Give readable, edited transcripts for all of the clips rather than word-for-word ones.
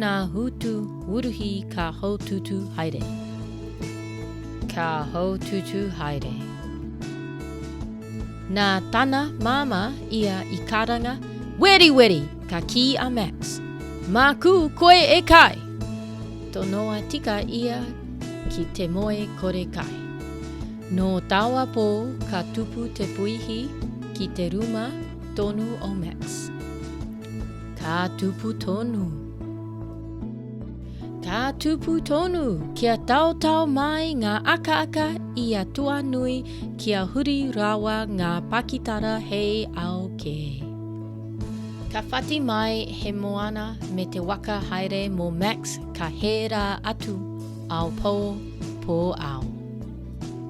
nā hutu wuruhi ka haututu haere. Ka haututu haere. Nā tana mama ia I karanga weriweri ka ki a Max. Māku koe e kai. Tonoa tika ia ki te moe kore kai. No tawa pō ka tupu te puihi ki te ruma tonu o Max. Ka tupu tonu. Ka tupu tonu kia tautau mai ngā aka-aka I a tua nui kia huri rawa ngā pakitara hei ao ke. Ka whati mai he moana me te waka haere mō Max ka hera atu ao pō ao.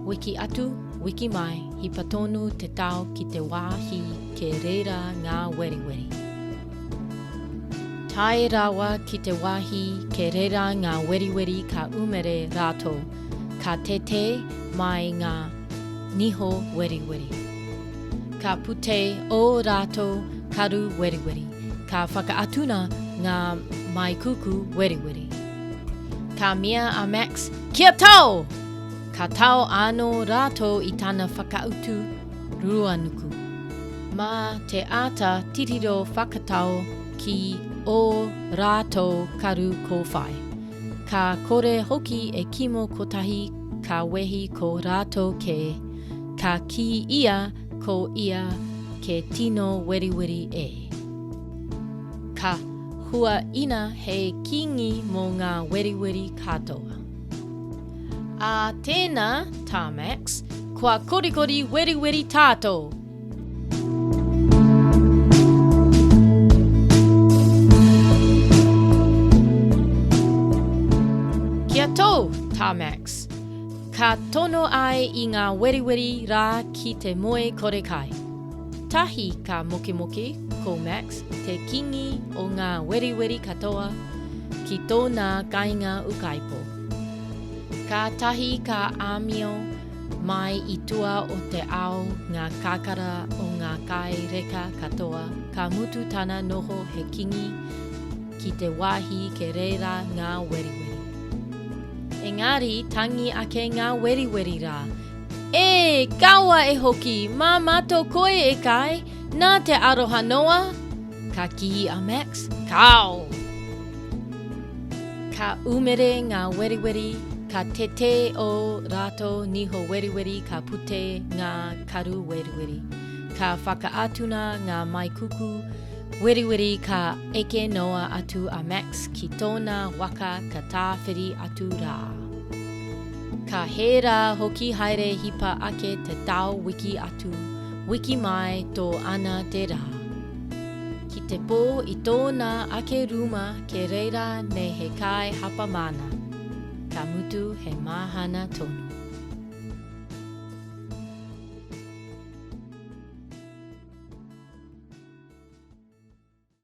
Wiki atu, wiki mai, hi patonu te tau ki te wāhi Kei Reira Ngā Weriweri. Tai rawa ki te wāhi Kei Reira Ngā Weriweri ka umere rātou, ka te mai ngā niho weriweri. Ka pute o rātou karu weriweri, ka whakaatuna ngā mai kuku weriweri. Ka mia a Max, kia tau! Ka tau anō rātou I tana whakautu ruanuku. Mā te ata titiro whakatau ki o rātou karu kōwhai. Ka kore hoki e kimo kotahi ka wehi ko rātou ke, ka ki ia ko ia ke tino weriweri e. Ka hua ina he kingi mō ngā weriweri katoa. A tēnā, tā Max, kua korikori weriweri tātou. Kia tō, tā Max. Ka tono ai I ngā weriweri rā ki te moe kore kai. Tahi ka moke ko Max te kingi o ngā weriweri katoa ki tōna kainga ukaipo. Ka tahi ka āmio mai I tua o te ao ngā kākara o ngā kai reka katoa ka mutu tana noho he kingi ki te wāhi Kei Reira Ngā Weriweri. Engari tangi ake ngā weriweri rā. E, kaua e hoki, mā mātou koe e kai, nā te aroha noa. Ka ki a Max, kau! Ka umere ngā weriweri, ka te o rātou niho weriweri ka pute ngā karu weriweri. Ka whakaatuna ngā mai kuku weriweri ka eke noa atu a Max ki tōna waka ka tāwhiri atu rā. Ka hera hoki haere hipa ake te tau wiki atu, wiki mai tō ana te rā. Ki te pō I tōna ake ruma Kei Reira ne he kai hapa mana. Ka mutu he mahana tonu.